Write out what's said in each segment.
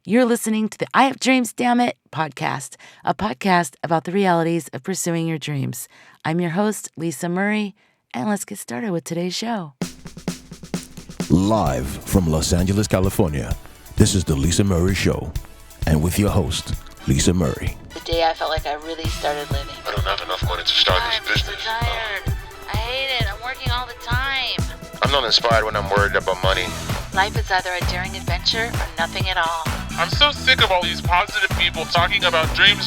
You're listening to the I Have Dreams, Damn It podcast, a podcast about the realities of pursuing your dreams. I'm your host, Lisa Murray, and let's get started with today's show. Live from Los Angeles, California, this is the Lisa Murray Show, and with your host, Lisa Murray. The day I felt like I really started living. I don't have enough money to start this business. I'm so tired. I hate it. I'm working all the time. I'm not inspired when I'm worried about money. Life is either a daring adventure or nothing at all. I'm so sick of all these positive people talking about dreams.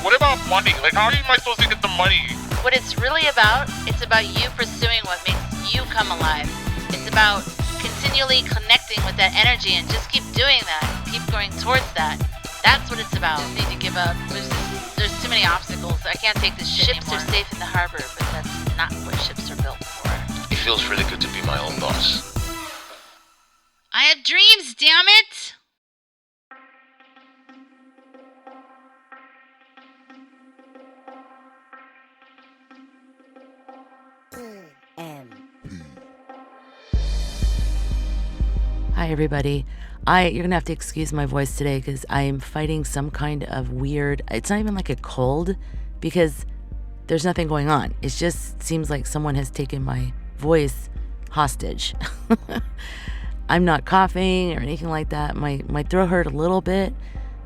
What about money? Like, how am I supposed to get the money? What it's really about, it's about you pursuing what makes you come alive. It's about continually connecting with that energy and just keep doing that. Keep going towards that. That's what it's about. I need to give up. There's too many obstacles. I can't take this shit anymore. Ships are safe in the harbor, but that's not what ships are built for. It feels really good to be my own boss. I have dreams, damn it! Hi, everybody. You're going to have to excuse my voice today because I'm fighting some kind of weird, it's not even like a cold because there's nothing going on. It just seems like someone has taken my voice hostage. I'm not coughing or anything like that. My throat hurt a little bit,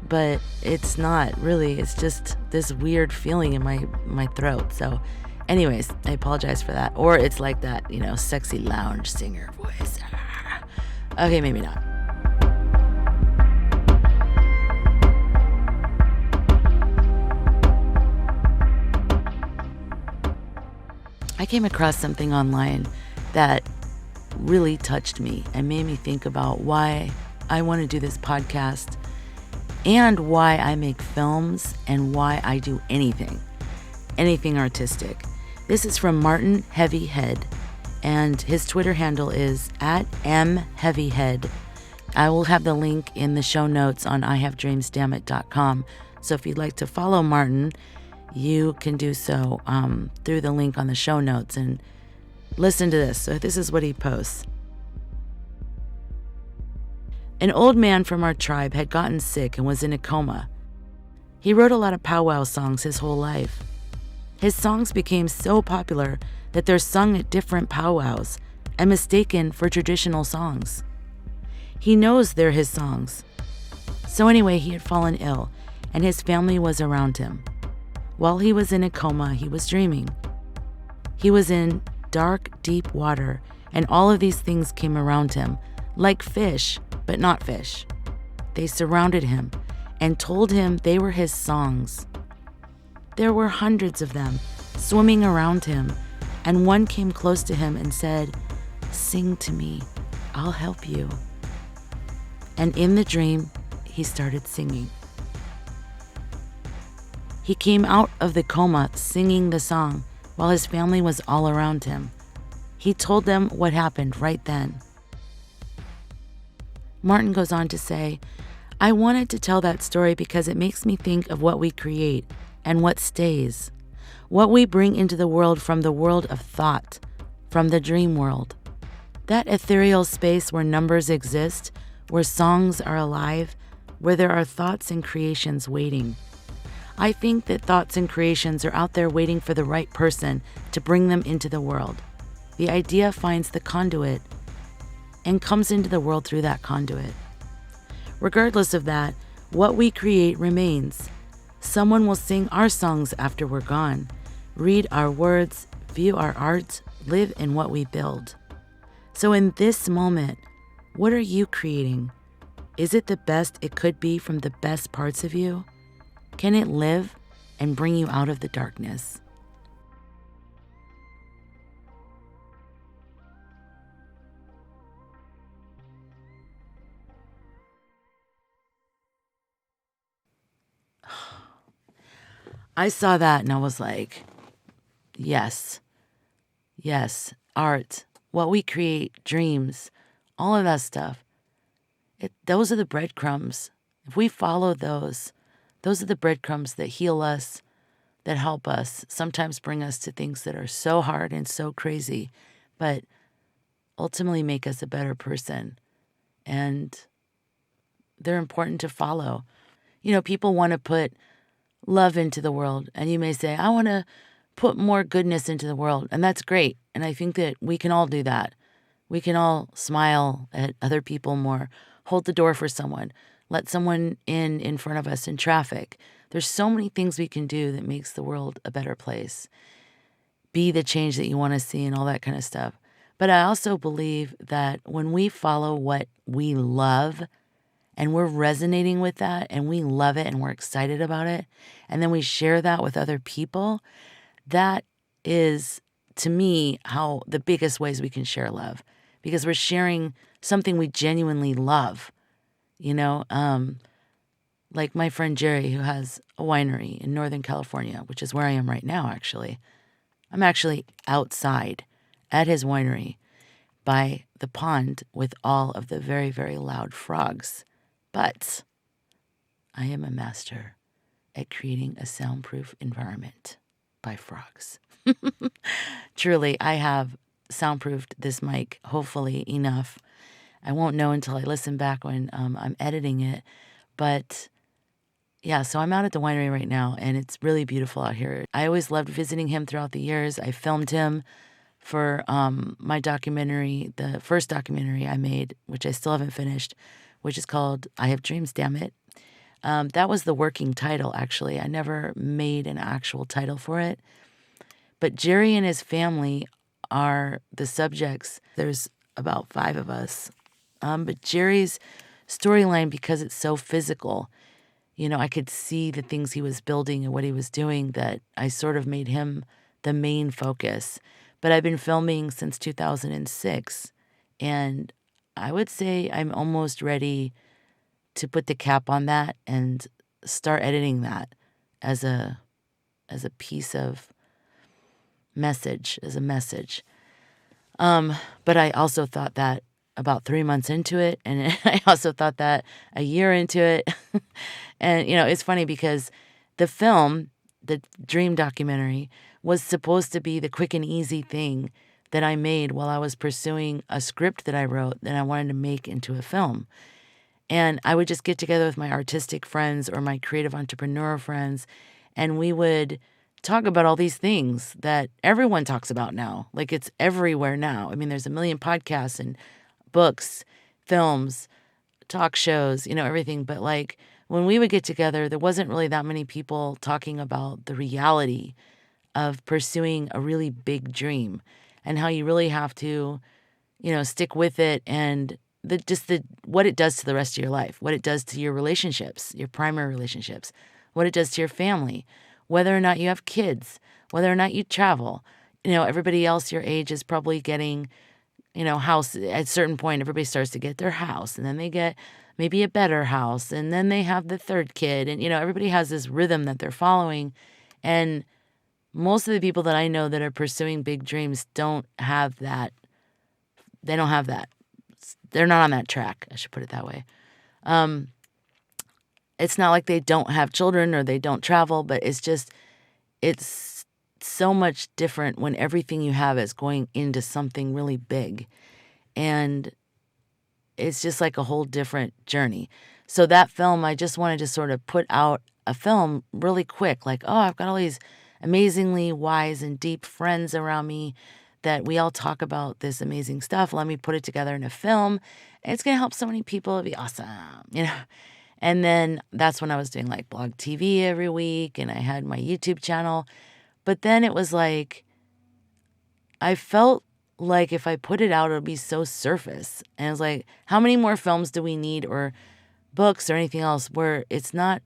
but it's not really. It's just this weird feeling in my throat. So anyways, I apologize for that. Or it's like that, sexy lounge singer voice. Okay, maybe not. I came across something online that really touched me and made me think about why I want to do this podcast and why I make films and why I do anything artistic. This is from Martin Heavyhead, and his Twitter handle is @mheavyhead. I will have the link in the show notes on ihavedreamsdammit.com. So if you'd like to follow Martin, you can do so through the link on the show notes and listen to this. So this is what he posts. An old man from our tribe had gotten sick and was in a coma. He wrote a lot of powwow songs his whole life. His songs became so popular that they're sung at different powwows and mistaken for traditional songs. He knows they're his songs. So anyway, he had fallen ill and his family was around him. While he was in a coma, he was dreaming. He was in dark, deep water, and all of these things came around him, like fish, but not fish. They surrounded him and told him they were his songs. There were hundreds of them swimming around him, and one came close to him and said, "Sing to me, I'll help you." And in the dream, he started singing. He came out of the coma singing the song while his family was all around him. He told them what happened right then. Martin goes on to say, "I wanted to tell that story because it makes me think of what we create and what stays, what we bring into the world from the world of thought, from the dream world. That ethereal space where numbers exist, where songs are alive, where there are thoughts and creations waiting. I think that thoughts and creations are out there waiting for the right person to bring them into the world. The idea finds the conduit and comes into the world through that conduit. Regardless of that, what we create remains. Someone will sing our songs after we're gone, read our words, view our art, live in what we build. So in this moment, what are you creating? Is it the best it could be from the best parts of you? Can it live and bring you out of the darkness?" I saw that and I was like, yes, art, what we create, dreams, all of that stuff. Those are the breadcrumbs. If we follow those are the breadcrumbs that heal us, that help us, sometimes bring us to things that are so hard and so crazy, but ultimately make us a better person. And they're important to follow. People want to put love into the world, and you may say, I want to put more goodness into the world, and that's great. And I think that we can all do that. We can all smile at other people more, hold the door for someone, let someone in front of us in traffic. There's so many things we can do that makes the world a better place. Be the change that you want to see and all that kind of stuff. But I also believe that when we follow what we love and we're resonating with that and we love it and we're excited about it, and then we share that with other people, that is, to me, how the biggest ways we can share love, because we're sharing something we genuinely love. Like my friend Jerry, who has a winery in Northern California, which is where I am right now, actually. I'm actually outside at his winery by the pond with all of the very, very loud frogs. But I am a master at creating a soundproof environment by frogs. Truly, I have soundproofed this mic, hopefully enough. I won't know until I listen back when I'm editing it. But yeah, so I'm out at the winery right now, and it's really beautiful out here. I always loved visiting him throughout the years. I filmed him for my documentary, the first documentary I made, which I still haven't finished, which is called I Have Dreams, Dammit. That was the working title, actually. I never made an actual title for it. But Jerry and his family are the subjects. There's about 5 of us. But Jerry's storyline, because it's so physical, I could see the things he was building and what he was doing, that I sort of made him the main focus. But I've been filming since 2006, and I would say I'm almost ready to put the cap on that and start editing that as a piece of message, as a message. But I also thought that about 3 months into it, and I also thought that a year into it. And, it's funny because the film, the Dream documentary, was supposed to be the quick and easy thing that I made while I was pursuing a script that I wrote that I wanted to make into a film. And I would just get together with my artistic friends or my creative entrepreneur friends, and we would talk about all these things that everyone talks about now. Like, it's everywhere now. I mean, there's a million podcasts and books, films, talk shows, everything. But like, when we would get together, there wasn't really that many people talking about the reality of pursuing a really big dream and how you really have to, stick with it, and what it does to the rest of your life, what it does to your relationships, your primary relationships, what it does to your family, whether or not you have kids, whether or not you travel. Everybody else your age is probably getting, house. At a certain point, everybody starts to get their house, and then they get maybe a better house, and then they have the third kid, and, everybody has this rhythm that they're following. And most of the people that I know that are pursuing big dreams don't have that. They don't have that. They're not on that track. I should put it that way. It's not like they don't have children or they don't travel, but it's so much different when everything you have is going into something really big. And it's just like a whole different journey. So that film, I just wanted to sort of put out a film really quick. Like, oh, I've got all these amazingly wise and deep friends around me that we all talk about this amazing stuff. Let me put it together in a film. It's going to help so many people. It'd be awesome, And then that's when I was doing like blog TV every week, and I had my YouTube channel. But then it was like, I felt like if I put it out, it would be so surface. And I was like, how many more films do we need, or books or anything else where it's not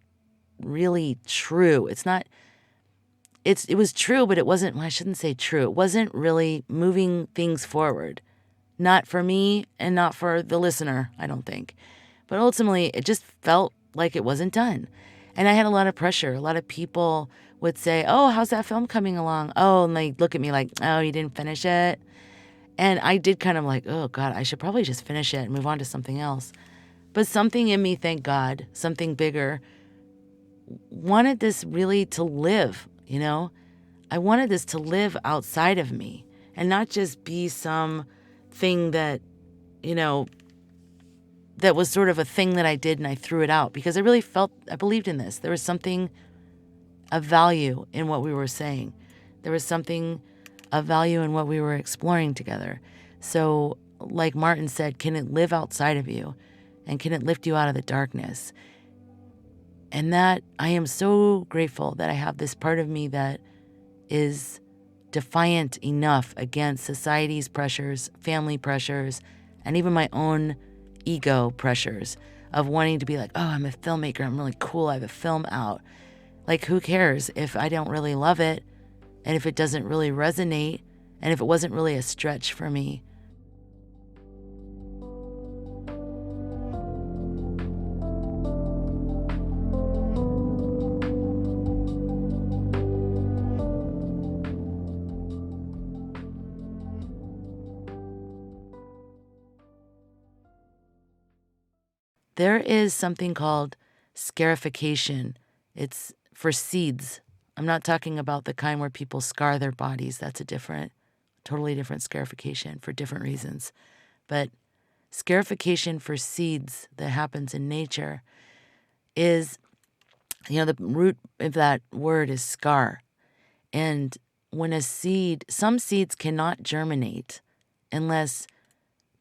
really true? It was true, but it wasn't, well, I shouldn't say true. It wasn't really moving things forward. Not for me and not for the listener, I don't think. But ultimately, it just felt like it wasn't done. And I had a lot of pressure. A lot of people would say, oh, how's that film coming along? Oh, and they look at me like, oh, you didn't finish it? And I did kind of like, oh, God, I should probably just finish it and move on to something else. But something in me, thank God, something bigger, wanted this really to live, I wanted this to live outside of me and not just be some thing that, that was sort of a thing that I did and I threw it out because I really I believed in this. There was something of value in what we were saying. There was something of value in what we were exploring together. So, like Martin said, can it live outside of you? And can it lift you out of the darkness? And that I am so grateful that I have this part of me that is defiant enough against society's pressures, family pressures, and even my own ego pressures of wanting to be like, oh, I'm a filmmaker, I'm really cool, I have a film out. Like, who cares if I don't really love it and if it doesn't really resonate and if it wasn't really a stretch for me? There is something called scarification. It's for seeds. I'm not talking about the kind where people scar their bodies. That's totally different scarification for different reasons. But scarification for seeds that happens in nature is, the root of that word is scar. And when some seeds cannot germinate unless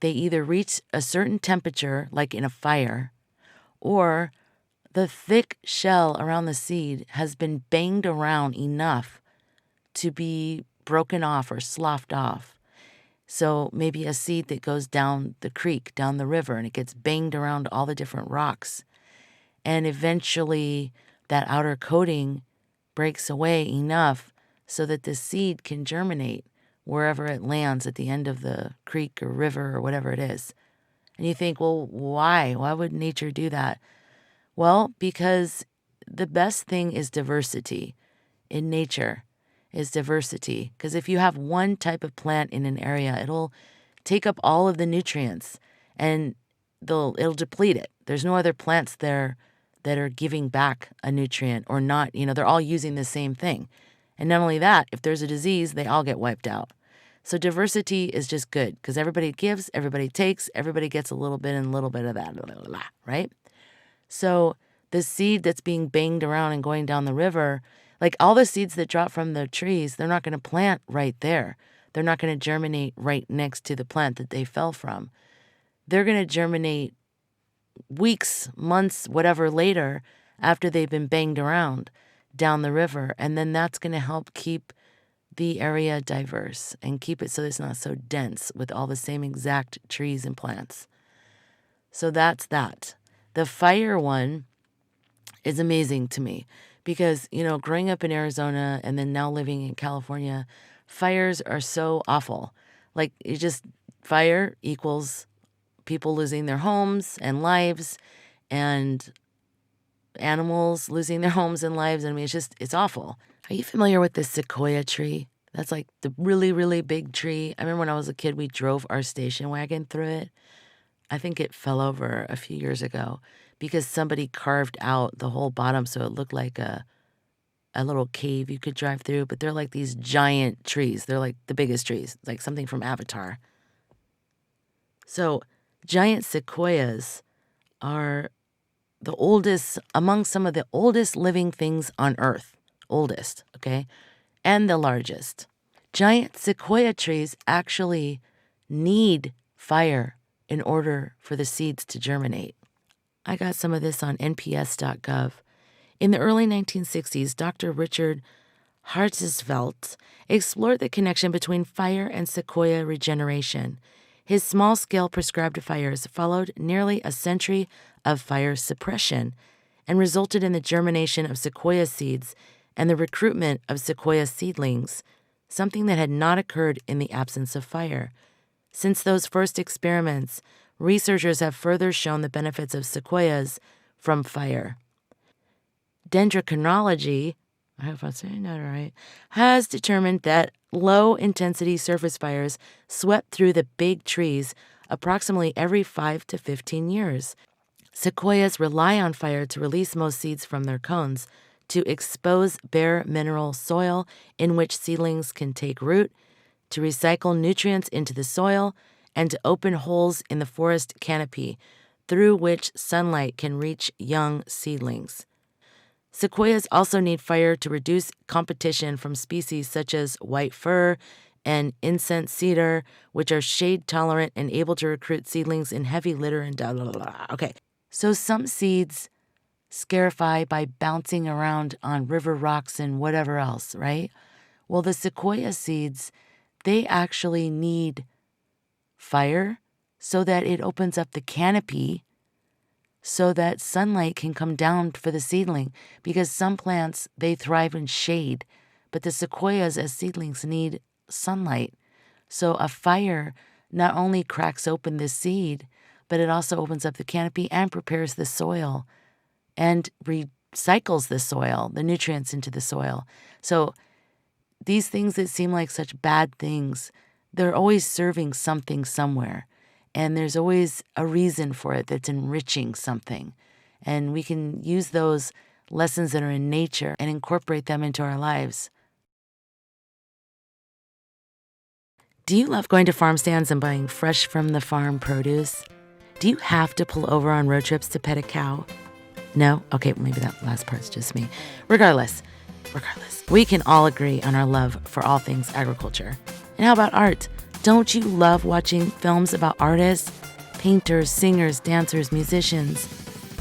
they either reach a certain temperature, like in a fire, or the thick shell around the seed has been banged around enough to be broken off or sloughed off. So maybe a seed that goes down the creek, down the river, and it gets banged around all the different rocks. And eventually that outer coating breaks away enough so that the seed can germinate wherever it lands at the end of the creek or river or whatever it is. And you think, well, why? Why would nature do that? Well, because the best thing is diversity in nature, is diversity. Because if you have one type of plant in an area, it'll take up all of the nutrients and it'll deplete it. There's no other plants there that are giving back a nutrient or not. They're all using the same thing. And not only that, if there's a disease, they all get wiped out. So diversity is just good because everybody gives, everybody takes, everybody gets a little bit and a little bit of that, right? So the seed that's being banged around and going down the river, like all the seeds that drop from the trees, they're not going to plant right there. They're not going to germinate right next to the plant that they fell from. They're going to germinate weeks, months, whatever later after they've been banged around down the river. And then that's going to help keep the area diverse and keep it so it's not so dense with all the same exact trees and plants. So that's that. The fire one is amazing to me because, growing up in Arizona and then now living in California, fires are so awful. Like, fire equals people losing their homes and lives and animals losing their homes and lives. I mean, it's awful. Are you familiar with the Sequoia tree? That's like the really, really big tree. I remember when I was a kid, we drove our station wagon through it. I think it fell over a few years ago because somebody carved out the whole bottom so it looked like a little cave you could drive through. But they're like these giant trees. They're like the biggest trees, like something from Avatar. So giant sequoias are the oldest, among some of the oldest living things on Earth. Oldest, okay? And the largest. Giant sequoia trees actually need fire in order for the seeds to germinate. I got some of this on nps.gov. In the early 1960s, Dr. Richard Hartzfeld explored the connection between fire and sequoia regeneration. His small-scale prescribed fires followed nearly a century of fire suppression and resulted in the germination of sequoia seeds and the recruitment of sequoia seedlings, something that had not occurred in the absence of fire. Since those first experiments, researchers have further shown the benefits of sequoias from fire. Dendrochronology, I hope I'm saying that right, has determined that low-intensity surface fires swept through the big trees approximately every 5 to 15 years. Sequoias rely on fire to release most seeds from their cones, to expose bare mineral soil in which seedlings can take root, to recycle nutrients into the soil, and to open holes in the forest canopy, through which sunlight can reach young seedlings. Sequoias also need fire to reduce competition from species such as white fir and incense cedar, which are shade tolerant and able to recruit seedlings in heavy litter and blah, blah, blah. Okay, so some seeds scarify by bouncing around on river rocks and whatever else, right? Well, the sequoia seeds, they actually need fire so that it opens up the canopy so that sunlight can come down for the seedling, because some plants, they thrive in shade, but the sequoias as seedlings need sunlight. So a fire not only cracks open the seed, but it also opens up the canopy and prepares the soil and recycles the soil, the nutrients into the soil. So these things that seem like such bad things, they're always serving something somewhere. And there's always a reason for it that's enriching something. And we can use those lessons that are in nature and incorporate them into our lives. Do you love going to farm stands and buying fresh from the farm produce? Do you have to pull over on road trips to pet a cow? No? Okay, maybe that last part's just me. Regardless, we can all agree on our love for all things agriculture. And how about art? Don't you love watching films about artists, painters, singers, dancers, musicians?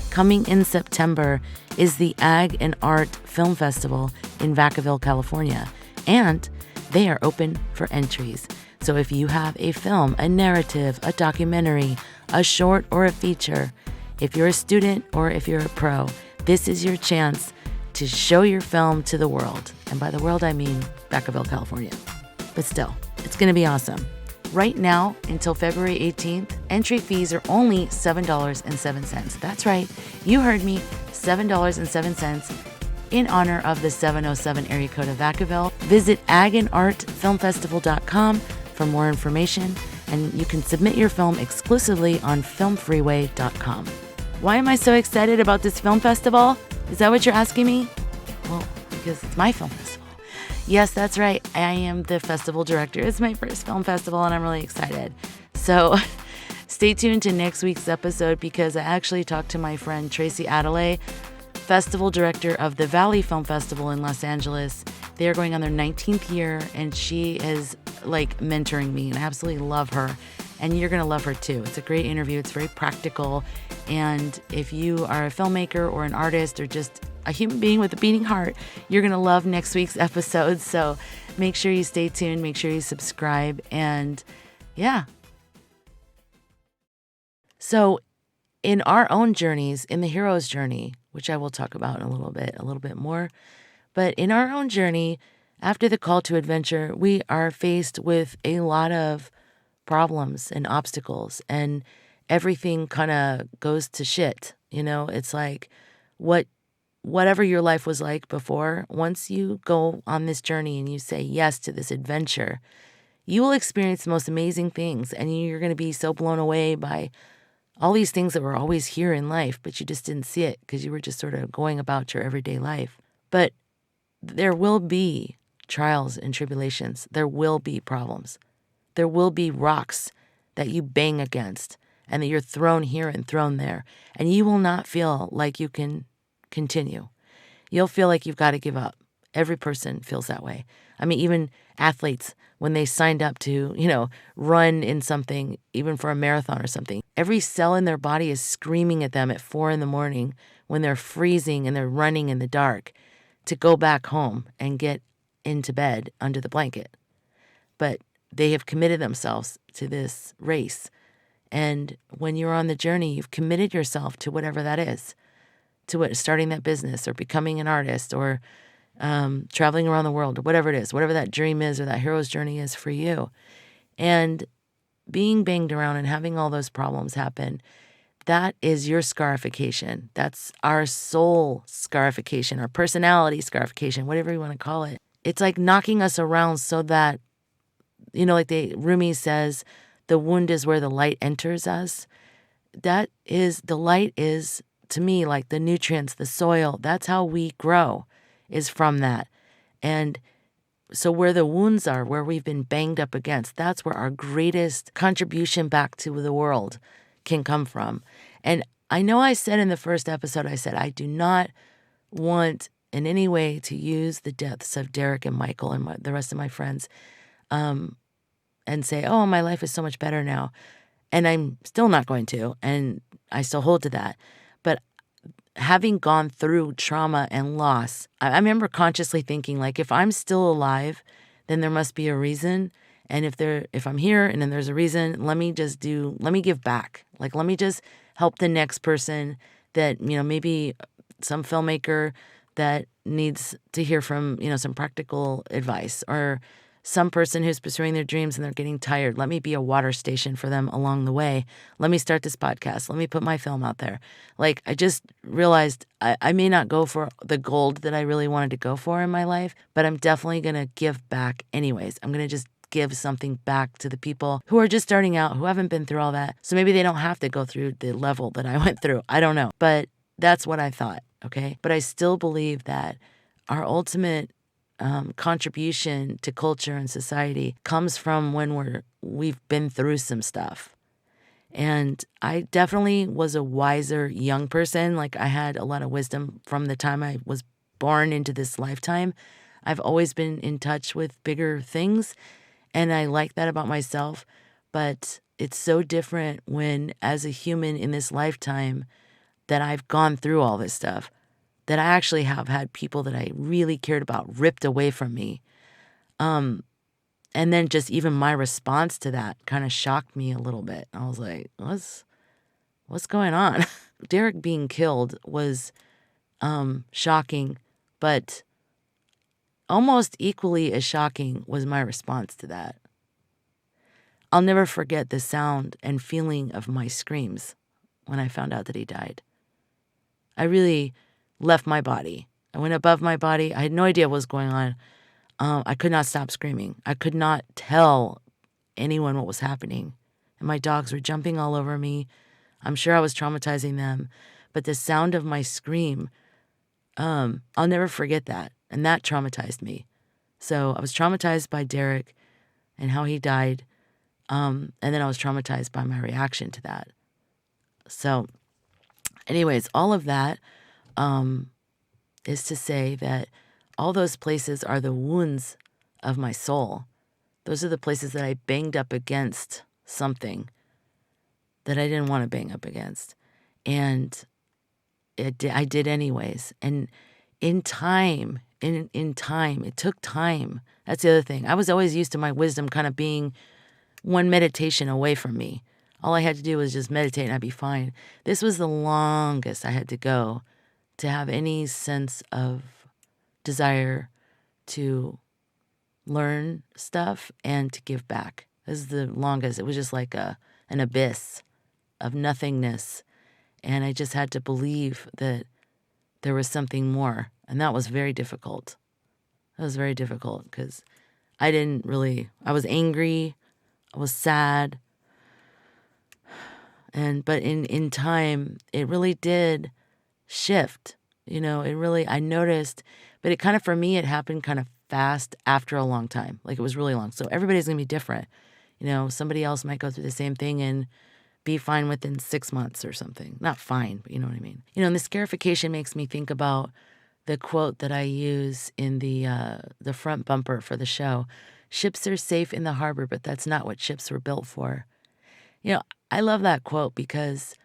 Coming in September is the Ag and Art Film Festival in Vacaville, California, and they are open for entries. So if you have a film, a narrative, a documentary, a short, or a feature, if you're a student or if you're a pro, this is your chance to show your film to the world. And by the world, I mean Vacaville, California. But still, it's going to be awesome. Right now, until February 18th, entry fees are only $7.07. That's right, you heard me, $7.07 in honor of the 707 area code of Vacaville. Visit agandartfilmfestival.com for more information, and you can submit your film exclusively on filmfreeway.com. Why am I so excited about this film festival? Is that what you're asking me? Well, because it's my film festival. Yes, that's right. I am the festival director. It's my first film festival, and I'm really excited. So stay tuned to next week's episode, because I actually talked to my friend Tracy Adelaide, festival director of the Valley Film Festival in Los Angeles. They are going on their 19th year, and she is like mentoring me, and I absolutely love her. And you're going to love her too. It's a great interview. It's very practical. And if you are a filmmaker or an artist or just a human being with a beating heart, you're going to love next week's episode. So make sure you stay tuned. Make sure you subscribe. And yeah. So in our own journeys, in the hero's journey, which I will talk about in a little bit more, but in our own journey, after the call to adventure, we are faced with a lot of problems and obstacles, and everything kind of goes to shit. You know, it's like whatever your life was like before, once you go on this journey and you say yes to this adventure, you will experience the most amazing things, and you're going to be so blown away by all these things that were always here in life, but you just didn't see it because you were just sort of going about your everyday life. But there will be trials and tribulations. There will be problems. There will be rocks that you bang against and that you're thrown here and thrown there. And you will not feel like you can continue. You'll feel like you've got to give up. Every person feels that way. I mean, even athletes, when they signed up to, run in something, even for a marathon or something, every cell in their body is screaming at them at 4 a.m. when they're freezing and they're running in the dark to go back home and get into bed under the blanket. But they have committed themselves to this race. And when you're on the journey, you've committed yourself to whatever that is, to starting that business or becoming an artist or traveling around the world or whatever it is, whatever that dream is or that hero's journey is for you. And being banged around and having all those problems happen, that is your scarification. That's our soul scarification, our personality scarification, whatever you want to call it. It's like knocking us around so that, like Rumi says, the wound is where the light enters us. The light is, to me, like the nutrients, the soil. That's how we grow, is from that. And so where the wounds are, where we've been banged up against, that's where our greatest contribution back to the world can come from. And I know I said in the first episode, I said, I do not want in any way to use the deaths of Derek and Michael and the rest of my friends and say, oh, my life is so much better now. And I'm still not going to, and I still hold to that. But having gone through trauma and loss, I remember consciously thinking, like, if I'm still alive, then there must be a reason. And if I'm here and then there's a reason, let me give back. Like, let me just help the next person that, maybe some filmmaker that needs to hear from, some practical advice, or some person who's pursuing their dreams and they're getting tired. Let me be a water station for them along the way. Let me start this podcast. Let me put my film out there. Like, I just realized I may not go for the gold that I really wanted to go for in my life, but I'm definitely going to give back anyways. I'm going to just give something back to the people who are just starting out, who haven't been through all that. So maybe they don't have to go through the level that I went through. I don't know. But that's what I thought, okay? But I still believe that our ultimate contribution to culture and society comes from when we've been through some stuff. And I definitely was a wiser young person. Like, I had a lot of wisdom from the time I was born into this lifetime. I've always been in touch with bigger things, and I like that about myself. But it's so different when, as a human in this lifetime, that I've gone through all this stuff, that I actually have had people that I really cared about ripped away from me. And then just even my response to that kind of shocked me a little bit. I was like, what's going on? Derek being killed was shocking, but almost equally as shocking was my response to that. I'll never forget the sound and feeling of my screams when I found out that he died. I really left my body. I went above my body. I had no idea what was going on. I could not stop screaming. I could not tell anyone what was happening. And my dogs were jumping all over me. I'm sure I was traumatizing them. But the sound of my scream, I'll never forget that. And that traumatized me. So I was traumatized by Derek and how he died. And then I was traumatized by my reaction to that. So anyways, all of that is to say that all those places are the wounds of my soul. Those are the places that I banged up against something that I didn't want to bang up against. And I did anyways. And in time, it took time. That's the other thing. I was always used to my wisdom kind of being one meditation away from me. All I had to do was just meditate and I'd be fine. This was the longest I had to go to have any sense of desire to learn stuff and to give back. This is the longest. It was just like an abyss of nothingness. And I just had to believe that there was something more. And that was very difficult. That was very difficult because I was angry. I was sad. But in time, it really did shift. I noticed, but it kind of, for me, it happened kind of fast after a long time. Like, it was really long. So everybody's going to be different. Somebody else might go through the same thing and be fine within 6 months or something. Not fine, but you know what I mean. And the scarification makes me think about the quote that I use in the front bumper for the show. Ships are safe in the harbor, but that's not what ships were built for. I love that quote because,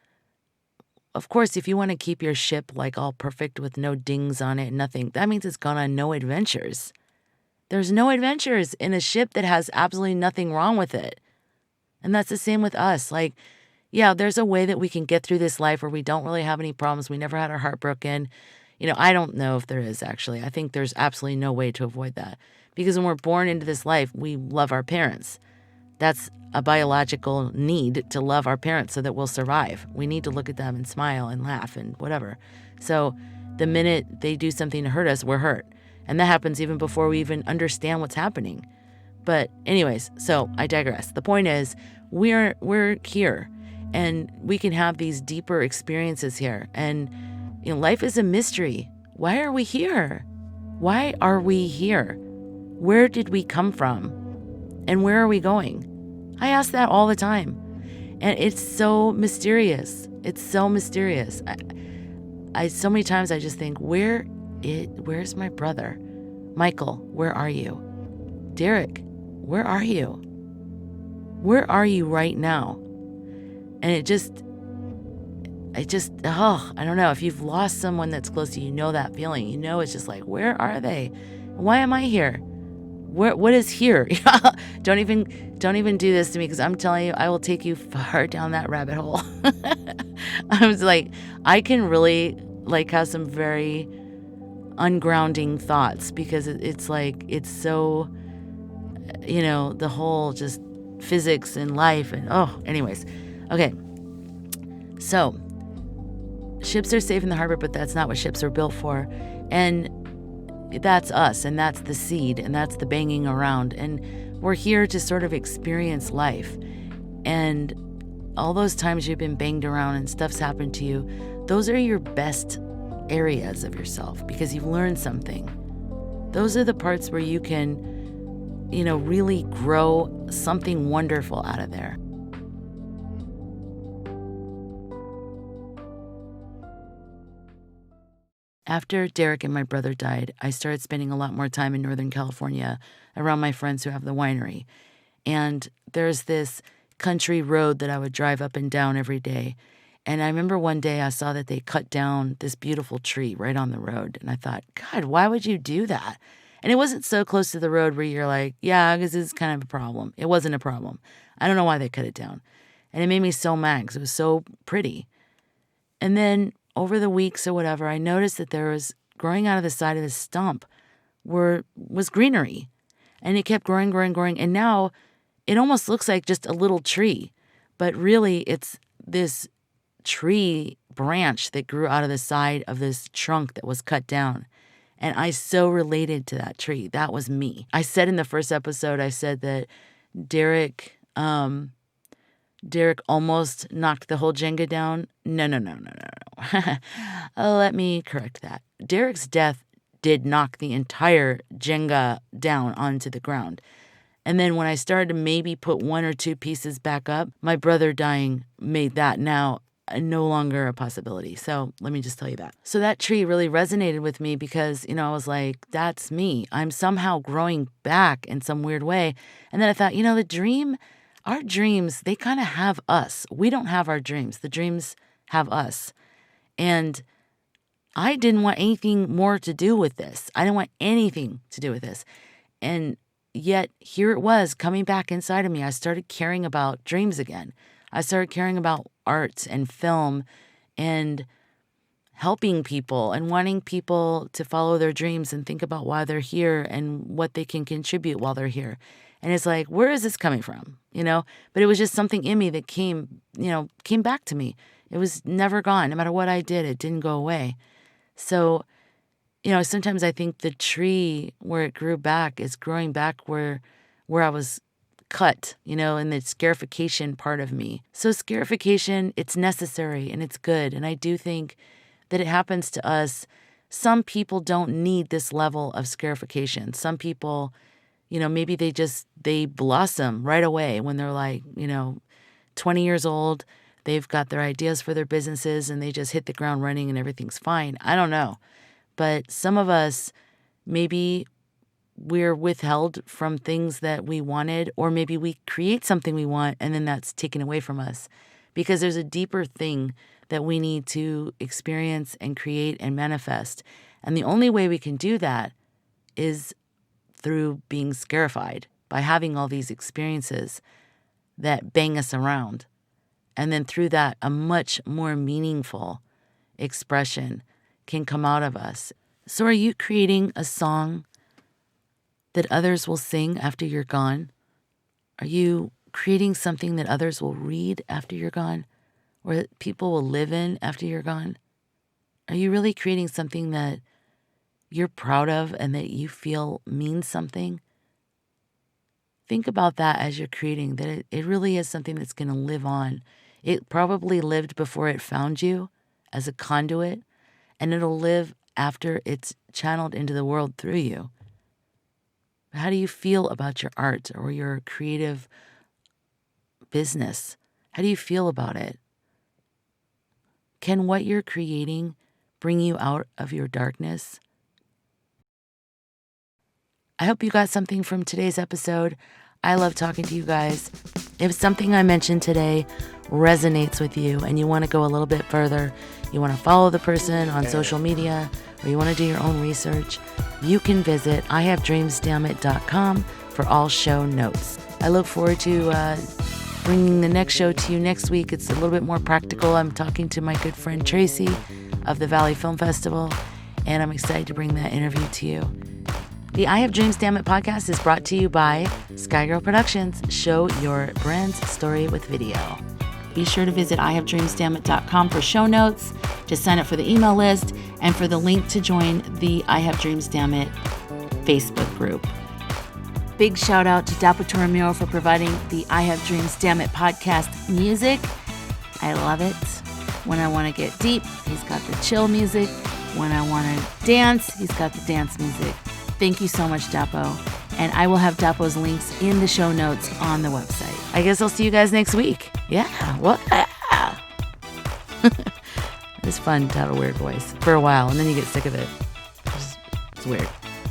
of course, if you want to keep your ship like all perfect with no dings on it and nothing, that means it's gone on no adventures. There's no adventures in a ship that has absolutely nothing wrong with it. And that's the same with us. Like, yeah, there's a way that we can get through this life where we don't really have any problems. We never had our heart broken. I don't know if there is, actually. I think there's absolutely no way to avoid that. Because when we're born into this life, we love our parents. That's a biological need to love our parents so that we'll survive. We need to look at them and smile and laugh and whatever. So the minute they do something to hurt us, we're hurt. And that happens even before we even understand what's happening. But anyways, so I digress. The point is, we're here and we can have these deeper experiences here. And life is a mystery. Why are we here? Why are we here? Where did we come from? And where are we going? I ask that all the time. And it's so mysterious. It's so mysterious. I so many times I just think, where's my brother? Michael, where are you? Derek, where are you? Where are you right now? And I don't know. If you've lost someone that's close to you, you know that feeling. You know, it's just like, where are they? Why am I here? What is here? Don't even do this to me, because I'm telling you, I will take you far down that rabbit hole. I was like, I can really like have some very ungrounding thoughts, because it's like, it's so, the whole just physics and life and anyways. Okay. So ships are safe in the harbor, but that's not what ships are built for. And that's us, and that's the seed, and that's the banging around. And we're here to sort of experience life. And all those times you've been banged around and stuff's happened to you, those are your best areas of yourself, because you've learned something. Those are the parts where you can, really grow something wonderful out of there. After Derek and my brother died, I started spending a lot more time in Northern California around my friends who have the winery. And there's this country road that I would drive up and down every day. And I remember one day I saw that they cut down this beautiful tree right on the road. And I thought, God, why would you do that? And it wasn't so close to the road where you're like, yeah, because this is kind of a problem. It wasn't a problem. I don't know why they cut it down. And it made me so mad because it was so pretty. And then over the weeks or whatever, I noticed that there was growing out of the side of the stump was greenery. And it kept growing. And now it almost looks like just a little tree. But really, it's this tree branch that grew out of the side of this trunk that was cut down. And I so related to that tree. That was me. I said in the first episode, I said that Derek almost knocked the whole Jenga down. No. Let me correct that. Derek's death did knock the entire Jenga down onto the ground. And then when I started to maybe put one or two pieces back up, my brother dying made that now no longer a possibility. So let me just tell you that. So that tree really resonated with me because, I was like, that's me. I'm somehow growing back in some weird way. And then I thought, our dreams, they kind of have us. We don't have our dreams. The dreams have us. And I didn't want anything more to do with this. I didn't want anything to do with this. And yet here it was coming back inside of me. I started caring about dreams again. I started caring about art and film and helping people and wanting people to follow their dreams and think about why they're here and what they can contribute while they're here. And it's like, where is this coming from? But it was just something in me that came back to me. It was never gone. No matter what I did, it didn't go away. So, sometimes I think the tree where it grew back is growing back where I was cut, in the scarification part of me. So scarification, it's necessary and it's good. And I do think that it happens to us. Some people don't need this level of scarification. Some people, maybe they blossom right away when they're like, 20 years old. They've got their ideas for their businesses and they just hit the ground running and everything's fine. I don't know. But some of us, maybe we're withheld from things that we wanted, or maybe we create something we want and then that's taken away from us because there's a deeper thing that we need to experience and create and manifest. And the only way we can do that is through being scarified, by having all these experiences that bang us around. And then through that, a much more meaningful expression can come out of us. So are you creating a song that others will sing after you're gone? Are you creating something that others will read after you're gone, or that people will live in after you're gone? Are you really creating something that you're proud of and that you feel means something? Think about that as you're creating, that it really is something that's going to live on. It probably lived before it found you as a conduit, and it'll live after it's channeled into the world through you. How do you feel about your art or your creative business? How do you feel about it? Can what you're creating bring you out of your darkness? I hope you got something from today's episode. I love talking to you guys. If something I mentioned today resonates with you and you want to go a little bit further, you want to follow the person on social media, or you want to do your own research, you can visit IHaveDreamsDammit.com for all show notes. I look forward to bringing the next show to you next week. It's a little bit more practical. I'm talking to my good friend Tracy of the Valley Film Festival, and I'm excited to bring that interview to you. The I Have Dreams Damn It podcast is brought to you by Skygirl Productions. Show your brand's story with video. Be sure to visit IHaveDreamsDammit.com for show notes, to sign up for the email list, and for the link to join the I Have Dreams Damn It Facebook group. Big shout out to Dapo Toromiro for providing the I Have Dreams Damn It podcast music. I love it. When I want to get deep, he's got the chill music. When I want to dance, he's got the dance music. Thank you so much, Dapo. And I will have Dapo's links in the show notes on the website. I guess I'll see you guys next week. Yeah, what? It's fun to have a weird voice for a while, and then you get sick of it. It's weird.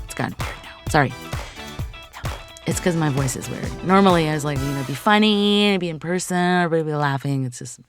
It's gotten weird now. Sorry. It's because my voice is weird. Normally, I was like, be funny, be in person, everybody be laughing. It's just